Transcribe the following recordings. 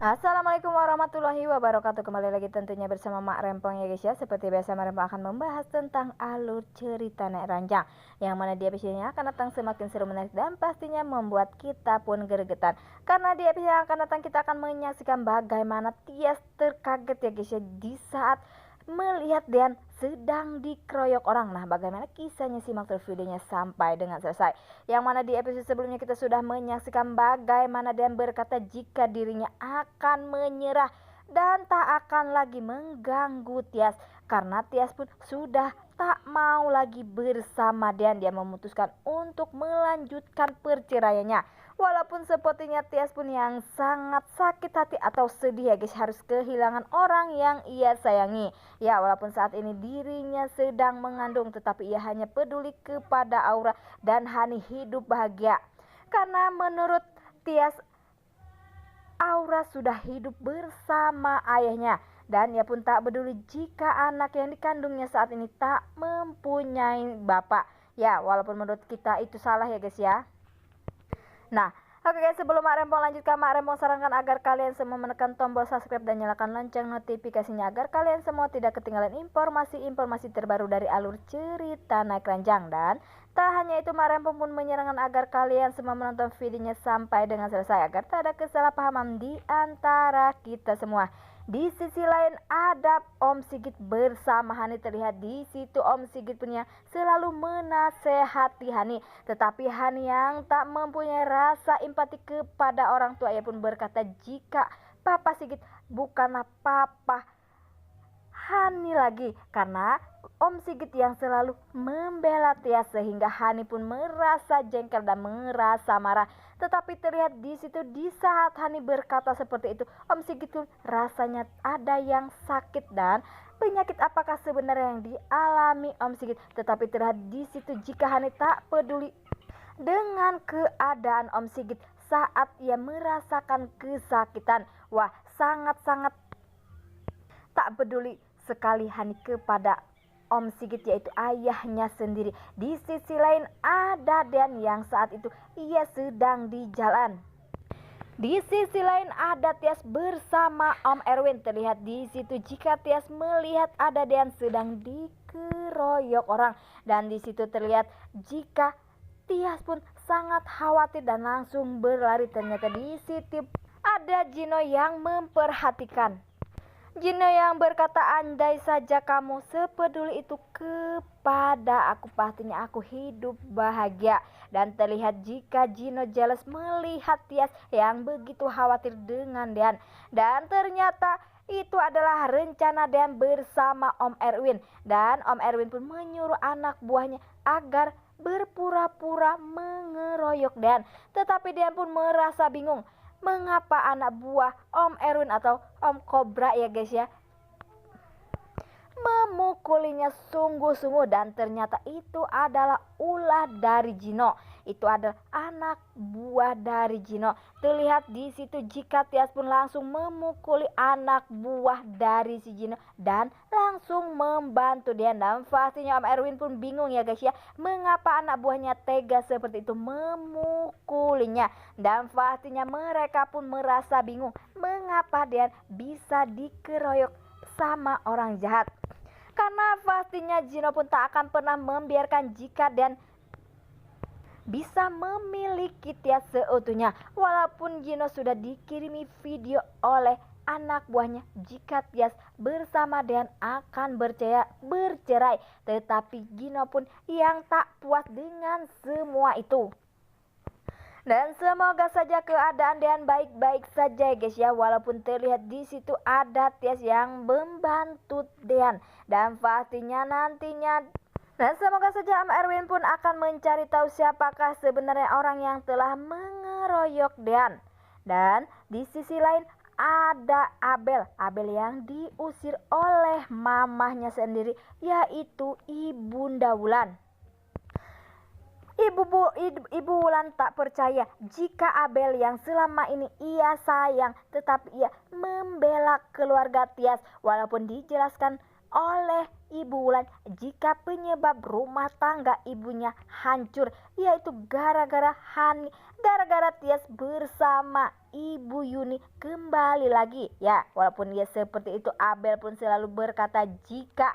Assalamualaikum warahmatullahi wabarakatuh. Kembali lagi tentunya bersama Mak Rempong ya guys ya. Seperti biasa Mak Rempong akan membahas tentang alur cerita Nek Ranjang, yang mana di episode ini akan datang semakin seru, menarik, dan pastinya membuat kita pun gregetan. Karena di episode yang akan datang kita akan menyaksikan bagaimana Tias terkaget ya guys ya di saat melihat Dean sedang dikeroyok orang. Nah, bagaimana kisahnya, simak terus videonya sampai dengan selesai. Yang mana di episode sebelumnya kita sudah menyaksikan bagaimana Dean berkata jika dirinya akan menyerah dan tak akan lagi mengganggu Tias, karena Tias pun sudah tak mau lagi bersama Dean. Dia memutuskan untuk melanjutkan perceraiannya. Walaupun sepertinya Tias pun yang sangat sakit hati atau sedih ya guys, harus kehilangan orang yang ia sayangi. Ya, walaupun saat ini dirinya sedang mengandung, tetapi ia hanya peduli kepada Aura dan Hani hidup bahagia. Karena menurut Tias, Aura sudah hidup bersama ayahnya, dan ia pun tak peduli jika anak yang dikandungnya saat ini tak mempunyai bapak. Ya, walaupun menurut kita itu salah ya guys ya. Nah, oke guys, sebelum Mak Rempong lanjutkan, Mak Rempong sarankan agar kalian semua menekan tombol subscribe dan nyalakan lonceng notifikasinya agar kalian semua tidak ketinggalan informasi-informasi terbaru dari alur cerita Nek Ranjang. Dan tak hanya itu, Mak Rempong pun menyarankan agar kalian semua menonton videonya sampai dengan selesai agar tak ada kesalahpahaman di antara kita semua. Di sisi lain ada Om Sigit bersama Hani. Terlihat di situ Om Sigit punya selalu menasehati Hani, tetapi Hani yang tak mempunyai rasa empati kepada orang tua, ia pun berkata jika Papa Sigit bukanlah Papa Hani lagi, karena Om Sigit yang selalu membela Tias, sehingga Hani pun merasa jengkel dan merasa marah. Tetapi terlihat di situ di saat Hani berkata seperti itu, Om Sigit pun rasanya ada yang sakit dan penyakit apakah sebenarnya yang dialami Om Sigit. Tetapi terlihat di situ jika Hani tak peduli dengan keadaan Om Sigit saat ia merasakan kesakitan. Wah, sangat-sangat tak peduli sekali Hani kepada Om Sigit, yaitu ayahnya sendiri. Di sisi lain ada Dean yang saat itu ia sedang di jalan. Di sisi lain ada Tias bersama Om Erwin. Terlihat di situ jika Tias melihat ada Dean sedang dikeroyok orang, dan di situ terlihat jika Tias pun sangat khawatir dan langsung berlari. Ternyata di situ ada Gino yang memperhatikan. Gino yang berkata, andai saja kamu sepeduli itu kepada aku, pastinya aku hidup bahagia. Dan terlihat jika Gino jelas melihat Tias yang begitu khawatir dengan Dean. Dan ternyata itu adalah rencana Dean bersama Om Erwin. Dan Om Erwin pun menyuruh anak buahnya agar berpura-pura mengeroyok Dean. Tetapi Dean pun merasa bingung, mengapa anak buah Om Erwin atau Om Cobra ya guys ya memukulinya sungguh-sungguh, dan ternyata itu adalah ulah dari Gino. Itu adalah anak buah dari Gino. Terlihat di situ jika Tias pun langsung memukuli anak buah dari si Gino dan langsung membantu dia. Dan pastinya Om Erwin pun bingung ya guys ya, mengapa anak buahnya tega seperti itu memukulinya. Dan pastinya mereka pun merasa bingung mengapa dia bisa dikeroyok sama orang jahat. Karena pastinya Gino pun tak akan pernah membiarkan jika Dan bisa memiliki Tias seutuhnya. Walaupun Gino sudah dikirimi video oleh anak buahnya jika Tias bersama Dan akan bercerai, tetapi Gino pun yang tak puas dengan semua itu. Dan semoga saja keadaan Dean baik-baik saja ya guys ya. Walaupun terlihat di situ ada Tias yang membantu Dean. Dan pastinya nantinya, dan semoga saja Om Erwin pun akan mencari tahu siapakah sebenarnya orang yang telah mengeroyok Dean. Dan di sisi lain ada Abel yang diusir oleh mamahnya sendiri, yaitu Ibunda Wulan. Ibu Wulan tak percaya jika Abel yang selama ini ia sayang, tetapi ia membela keluarga Tias. Walaupun dijelaskan oleh Ibu Wulan jika penyebab rumah tangga ibunya hancur yaitu gara-gara Tias bersama Ibu Yuni kembali lagi. Ya, walaupun ya seperti itu, Abel pun selalu berkata jika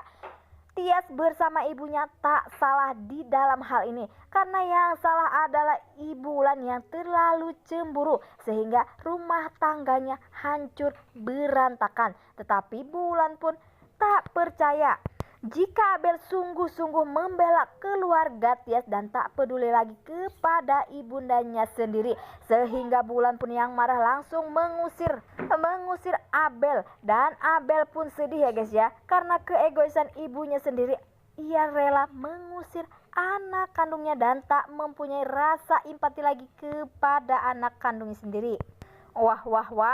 Tias bersama ibunya tak salah di dalam hal ini, karena yang salah adalah Ibu Wulan yang terlalu cemburu sehingga rumah tangganya hancur berantakan. Tetapi Bu Wulan pun tak percaya jika Abel sungguh-sungguh membela keluarga Tias dan tak peduli lagi kepada ibundanya sendiri, sehingga Bu Wulan pun yang marah langsung mengusir Abel, dan Abel pun sedih ya guys ya, karena keegoisan ibunya sendiri. Ia rela mengusir anak kandungnya dan tak mempunyai rasa empati lagi kepada anak kandungnya sendiri. Wah,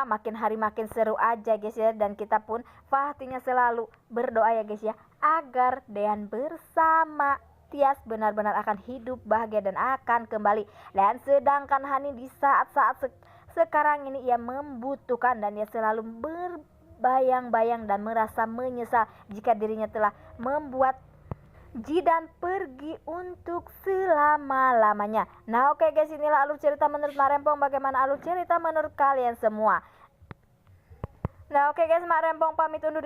makin hari makin seru aja guys ya, dan kita pun pastinya selalu berdoa ya guys ya, agar Dean bersama Tias benar-benar akan hidup bahagia dan akan kembali. Dan sedangkan Hani di saat-saat sekarang ini ia membutuhkan, dan ia selalu berbayang-bayang dan merasa menyesal jika dirinya telah membuat Jidan pergi untuk selama-lamanya. Nah oke guys, inilah alur cerita menurut Mak Rempong. Bagaimana alur cerita menurut kalian semua? Nah oke guys, Mak Rempong pamit undur diri.